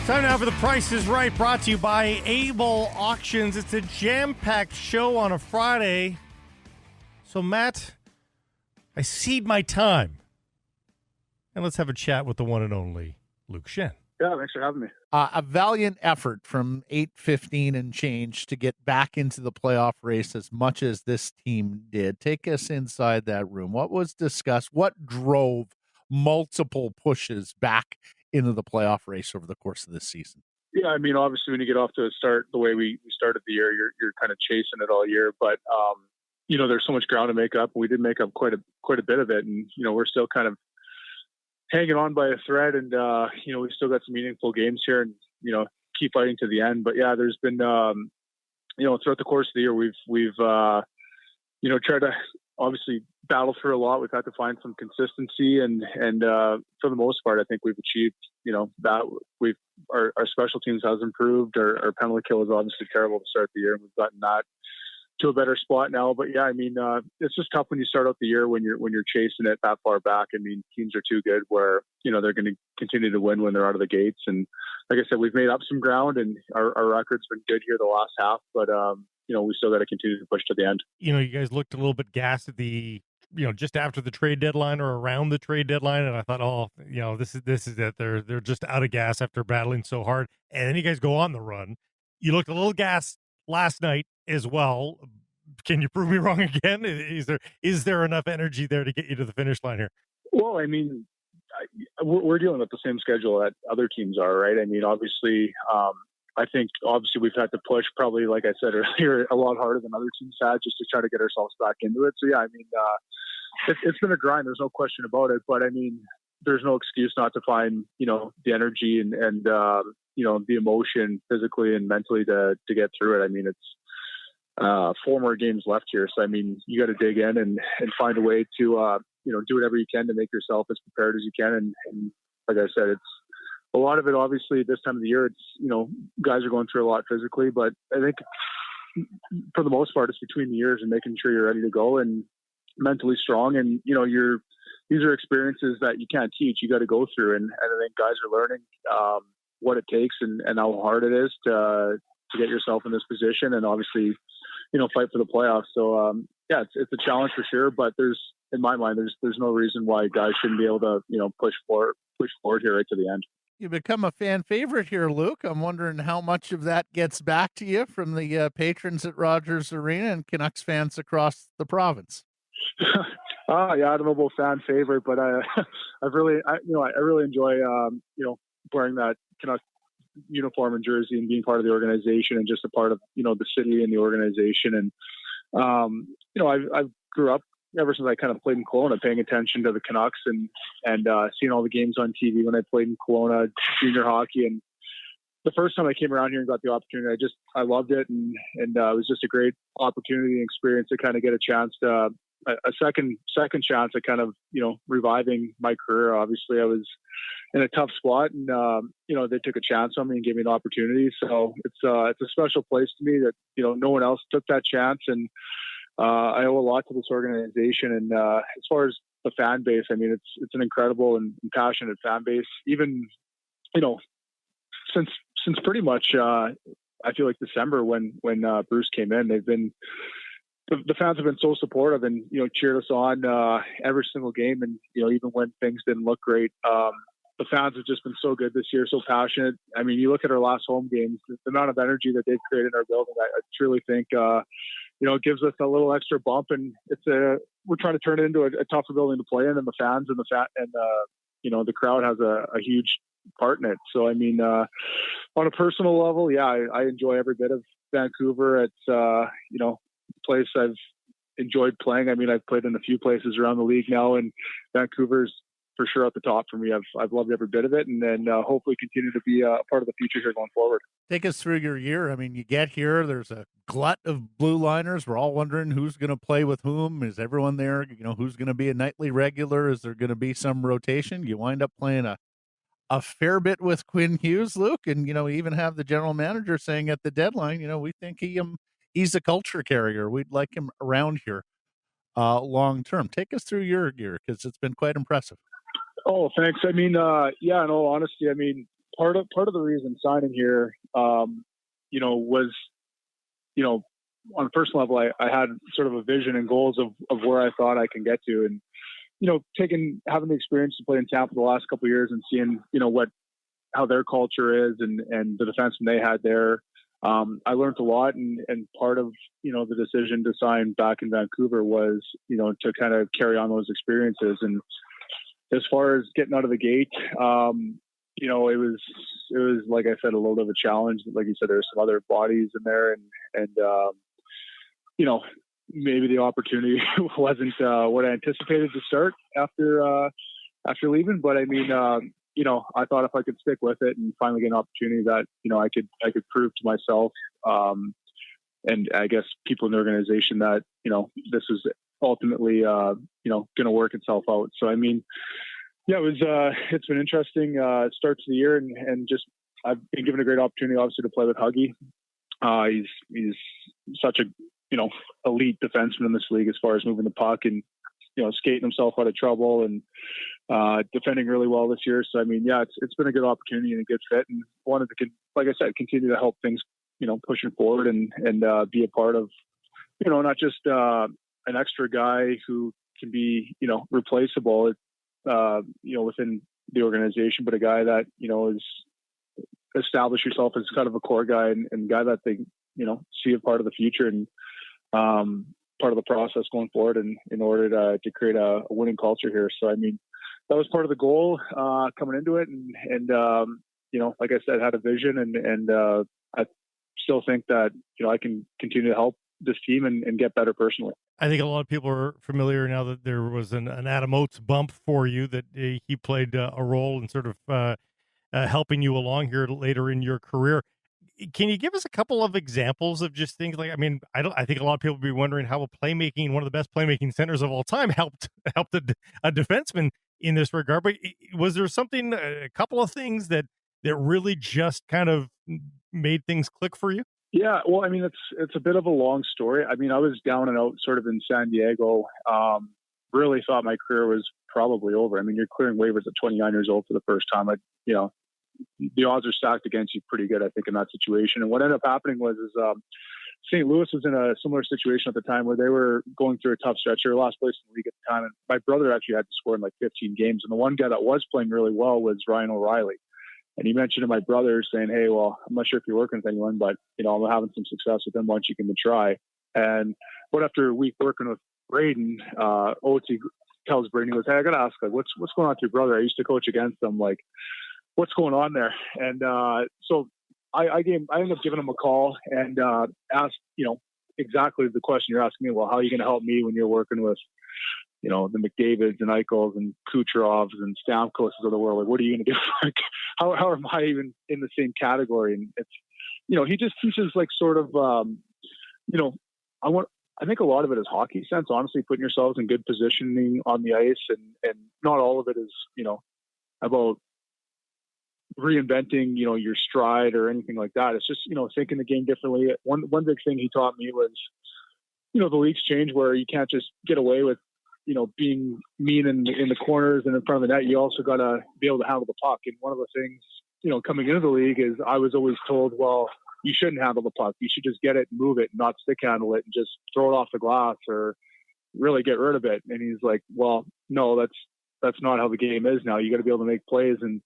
Time now for The Price is Right, brought to you by Able Auctions. It's a jam-packed show on a Friday. So, Matt, I cede my time. And let's have a chat with the one and only Luke Schenn. Yeah, thanks for having me. A valiant effort from 8-15 and change to get back into the playoff race as much as this team did. Take us inside that room. What was discussed? What drove multiple pushes back into the playoff race over the course of this season? Yeah, I mean, obviously, when you get off to a start the way we started the year, you're kind of chasing it all year. But there's so much ground to make up. We did make up quite a bit of it, and we're still kind of hanging on by a thread. And we still got some meaningful games here, and keep fighting to the end. But yeah, there's been throughout the course of the year, we've tried to obviously battle through a lot. We've had to find some consistency, and for the most part, I think we've achieved that. Our special teams has improved. Our penalty kill was obviously terrible to start the year, and we've gotten that to a better spot now. But yeah, I mean, it's just tough when you start out the year when you're chasing it that far back. I mean, teams are too good where they're going to continue to win when they're out of the gates. And like I said, we've made up some ground, and our record's been good here the last half. But we still got to continue to push to the end. You guys looked a little bit gassed at the just after the trade deadline or around the trade deadline, and I thought, this is it. They're just out of gas after battling so hard, and then you guys go on the run. You looked a little gassed last night as well. Can you prove me wrong again? Is there enough energy there to get you to the finish line here? Well, I mean, we're dealing with the same schedule that other teams are, right? I mean, obviously, I think obviously we've had to push probably, like I said earlier, a lot harder than other teams had just to try to get ourselves back into it. So yeah, I mean, it's been a grind. There's no question about it. But I mean, there's no excuse not to find the energy and the emotion physically and mentally to get through it. I mean, it's 4 more games left here, so I mean, you got to dig in and find a way to do whatever you can to make yourself as prepared as you can. And like I said, it's a lot of it, obviously, this time of the year, it's, guys are going through a lot physically, but I think for the most part, it's between the years and making sure you're ready to go and mentally strong. And, these are experiences that you can't teach, you got to go through. And I think guys are learning what it takes and how hard it is to get yourself in this position and obviously, fight for the playoffs. So, yeah, it's a challenge for sure, but in my mind, there's no reason why guys shouldn't be able to, push forward here right to the end. You become a fan favorite here, Luke. I'm wondering how much of that gets back to you from the patrons at Rogers Arena and Canucks fans across the province. Yeah, I don't know about fan favorite, but I really enjoy wearing that Canucks uniform and jersey and being part of the organization and just a part of the city and the organization. And I grew up ever since I kind of played in Kelowna, paying attention to the Canucks and seeing all the games on TV when I played in Kelowna junior hockey. And the first time I came around here and got the opportunity, I loved it. And it was just a great opportunity and experience to kind of get a chance to a second chance at kind of, reviving my career. Obviously I was in a tough spot and, they took a chance on me and gave me an opportunity. So it's a special place to me that, no one else took that chance. And, I owe a lot to this organization. And as far as the fan base, I mean, it's an incredible and passionate fan base. Even, since pretty much I feel like December when Bruce came in, they've been the fans have been so supportive and cheered us on every single game. And even when things didn't look great, the fans have just been so good this year, so passionate. I mean, you look at our last home games, the amount of energy that they've created in our building. I truly think. It gives us a little extra bump, and we're trying to turn it into a tougher building to play in, and the fans and the crowd has a huge part in it. So, I mean, on a personal level, yeah, I enjoy every bit of Vancouver. It's a place I've enjoyed playing. I mean, I've played in a few places around the league now, and Vancouver's for sure at the top for me. I've loved every bit of it, and then hopefully continue to be a part of the future here going forward. Take us through your year. I mean, you get here, there's a glut of blue liners. We're all wondering who's going to play with whom. Is everyone there? Who's going to be a nightly regular? Is there going to be some rotation? You wind up playing a fair bit with Quinn Hughes, Luke, and even have the general manager saying at the deadline, we think he's a culture carrier. We'd like him around here long term. Take us through your year because it's been quite impressive. Oh, thanks. I mean, in all honesty, I mean, part of the reason signing here, was, on a personal level, I had sort of a vision and goals of where I thought I can get to, and having the experience to play in Tampa the last couple of years and seeing how their culture is and the defenseman they had there. I learned a lot, and part of the decision to sign back in Vancouver was to kind of carry on those experiences. And as far as getting out of the gate, it was like I said, a little bit of a challenge. Like you said, there's some other bodies in there, and maybe the opportunity wasn't what I anticipated to start after leaving. But I mean, I thought if I could stick with it and finally get an opportunity that I could prove to myself, and I guess people in the organization that this is ultimately going to work itself out. So I mean, yeah, it's been interesting start to the year, and just I've been given a great opportunity, obviously, to play with Huggy. He's such a elite defenseman in this league as far as moving the puck and skating himself out of trouble and defending really well this year. So I mean, yeah, it's been a good opportunity and a good fit, and wanted to, like I said, continue to help things pushing forward and be a part of not just an extra guy who can be replaceable within the organization, but a guy that is establish yourself as kind of a core guy and guy that they see a part of the future and part of the process going forward, and in order to create a winning culture here. So I mean, that was part of the goal coming into it, and like I said, had a vision, and I still think that I can continue to help this team and get better personally. I think a lot of people are familiar now that there was an Adam Oates bump for you, that he played a role in sort of helping you along here later in your career. Can you give us a couple of examples of just things like, I mean, I think a lot of people will be wondering how one of the best playmaking centers of all time helped a defenseman in this regard. But was there something, a couple of things that really just kind of made things click for you? Yeah, well, I mean, it's a bit of a long story. I mean, I was down and out sort of in San Diego. Really thought my career was probably over. I mean, you're clearing waivers at 29 years old for the first time. The odds are stacked against you pretty good, I think, in that situation. And what ended up happening was St. Louis was in a similar situation at the time where they were going through a tough stretch. They were last place in the league at the time. And my brother actually had to score in like 15 games. And the one guy that was playing really well was Ryan O'Reilly. And he mentioned to my brother saying, hey, well, I'm not sure if you're working with anyone, but, I'm having some success with him. Why don't you give him a try? And but after a week working with Braden, Oates tells Braden, he goes, hey, I got to ask, like, what's going on with your brother? I used to coach against him. Like, what's going on there? And so I ended up giving him a call and asked, exactly the question you're asking me. Well, how are you going to help me when you're working with, the McDavids and Eichels and Kucherovs and Stamkoses of the world? Like, what are you going to do? Like, how am I even in the same category? And it's, he just teaches like sort of, I think a lot of it is hockey sense, honestly, putting yourselves in good positioning on the ice, and not all of it is, about reinventing, your stride or anything like that. It's just, thinking the game differently. One big thing he taught me was, the league's change where you can't just get away with, being mean in the corners and in front of the net. You also got to be able to handle the puck. And one of the things, coming into the league is I was always told, well, you shouldn't handle the puck. You should just get it and move it, and not stick handle it and just throw it off the glass or really get rid of it. And he's like, well, no, that's not how the game is now. You got to be able to make plays. And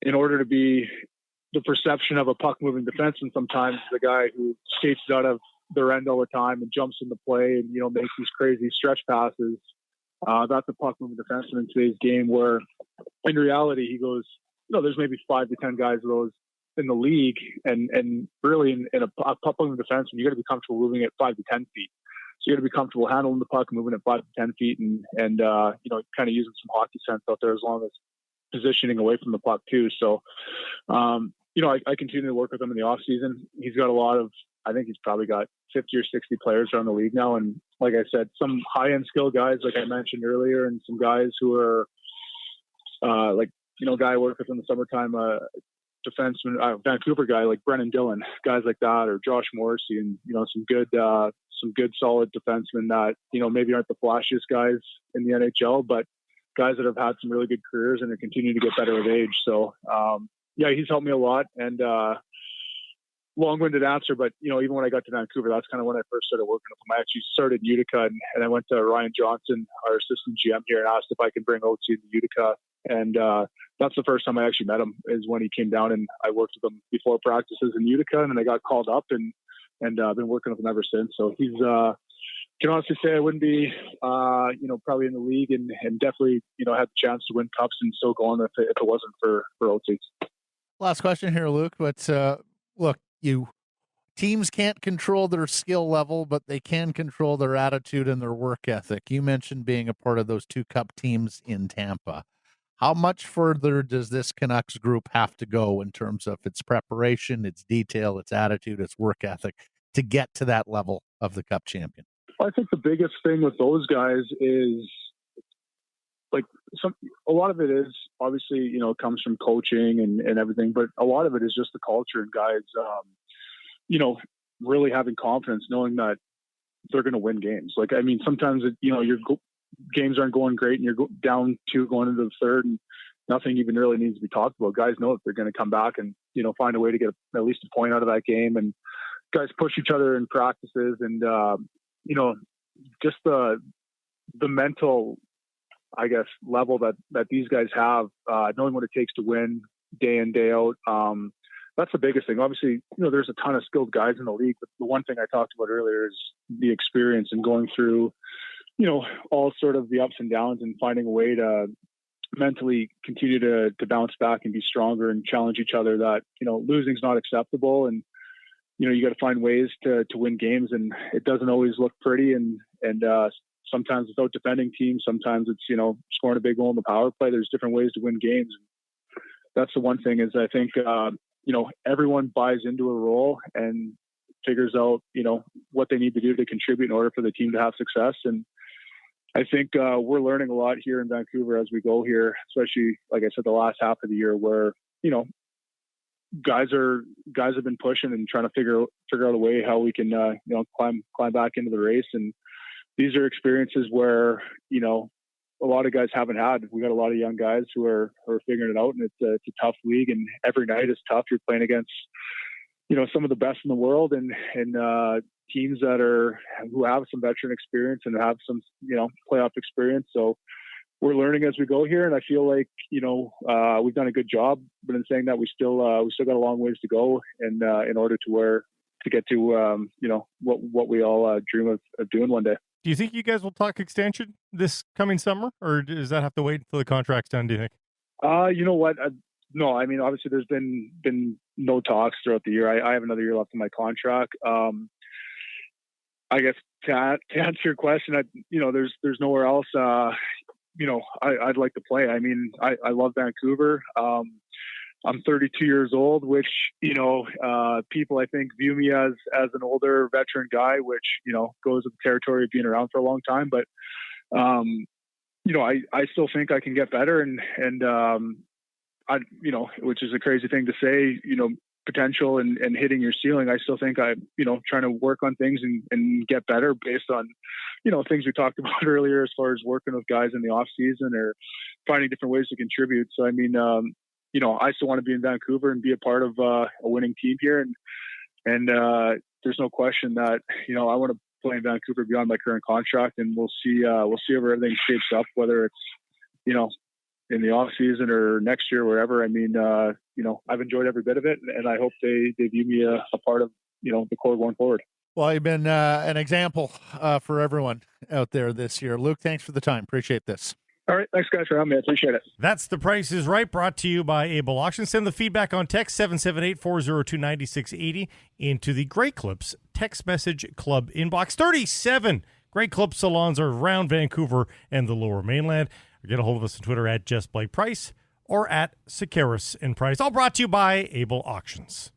in order to be the perception of a puck moving defenseman, sometimes the guy who skates out of their end all the time and jumps into play and, makes these crazy stretch passes. That's a puck moving defenseman in today's game, where in reality, he goes, there's maybe 5 to 10 guys of those in the league. And really in a puck moving defenseman, you got to be comfortable moving it 5 to 10 feet. So you got to be comfortable handling the puck, moving it 5 to 10 feet and kind of using some hockey sense out there, as long as positioning away from the puck too. So, I continue to work with him in the off season. He's got I think he's probably got 50 or 60 players around the league now. And like I said, some high end skill guys, like I mentioned earlier, and some guys who are, guy I work with in the summertime, defenseman, Vancouver guy, like Brennan Dillon, guys like that, or Josh Morrissey, and, some good solid defensemen that, maybe aren't the flashiest guys in the NHL, but guys that have had some really good careers and are continuing to get better with age. So, yeah, he's helped me a lot. And long-winded answer, but even when I got to Vancouver, that's kind of when I first started working with him. I actually started in Utica, and I went to Ryan Johnson, our assistant GM here, and asked if I could bring Oates into Utica. And that's the first time I actually met him, is when he came down, and I worked with him before practices in Utica, and then I got called up, and I've been working with him ever since. So he's can honestly say I wouldn't be probably in the league, and definitely had the chance to win cups and still go on if it wasn't for Oates. Last question here, Luke. But look, teams can't control their skill level, but they can control their attitude and their work ethic. You mentioned being a part of those 2 cup teams in Tampa. How much further does this Canucks group have to go in terms of its preparation, its detail, its attitude, its work ethic to get to that level of the cup champion? I think the biggest thing with those guys is a lot of it is obviously, comes from coaching and everything, but a lot of it is just the culture and guys, really having confidence, knowing that they're going to win games. Sometimes, your games aren't going great and you're down 2 going into the third and nothing even really needs to be talked about. Guys know that they're going to come back and, find a way to get at least a point out of that game. And guys push each other in practices and, just the mental, I guess, level that these guys have, knowing what it takes to win day in, day out. That's the biggest thing. Obviously, there's a ton of skilled guys in the league, but the one thing I talked about earlier is the experience and going through, all sort of the ups and downs and finding a way to mentally continue to bounce back and be stronger and challenge each other. That, losing's not acceptable. And, you got to find ways to win games, and it doesn't always look pretty. And sometimes it's out defending teams. Sometimes it's, scoring a big goal in the power play. There's different ways to win games. That's the one thing is I think, everyone buys into a role and figures out, what they need to do to contribute in order for the team to have success. And I think we're learning a lot here in Vancouver as we go here, especially, like I said, the last half of the year where, guys have been pushing and trying to figure out a way how we can, climb back into the race. And these are experiences where, a lot of guys haven't had. We got a lot of young guys who are figuring it out, and it's a tough league, and every night is tough. You're playing against, some of the best in the world, and teams who have some veteran experience and have some, playoff experience. So we're learning as we go here, and I feel like we've done a good job. But in saying that, we still got a long ways to go, and in order to get to what we all dream of doing one day. Do you think you guys will talk extension this coming summer, or does that have to wait until the contract's done, do you think? You know what? No, I mean, obviously there's been no talks throughout the year. I have another year left in my contract. I guess to answer your question, there's nowhere else, I'd like to play. I mean, I love Vancouver. I'm 32 years old, which, people I think view me as an older veteran guy, which, goes with the territory of being around for a long time. But, I still think I can get better and which is a crazy thing to say, potential and hitting your ceiling. I still think I'm, trying to work on things and get better based on, things we talked about earlier, as far as working with guys in the off season or finding different ways to contribute. So, I mean, I still want to be in Vancouver and be a part of a winning team here. And there's no question that, I want to play in Vancouver beyond my current contract, and we'll see where everything shapes up, whether it's, in the off season or next year, wherever. I mean, I've enjoyed every bit of it, and I hope they view me a part of, the core going forward. Well, you've been an example for everyone out there this year. Luke, thanks for the time. Appreciate this. All right. Thanks, guys, for having me. I appreciate it. That's The Price is Right, brought to you by Able Auctions. Send the feedback on text 778-402-9680 into the Great Clips text message club inbox. 37 Great Clips salons are around Vancouver and the Lower Mainland. Get a hold of us on Twitter at JustBlakePrice or at Sekeres in Price. All brought to you by Able Auctions.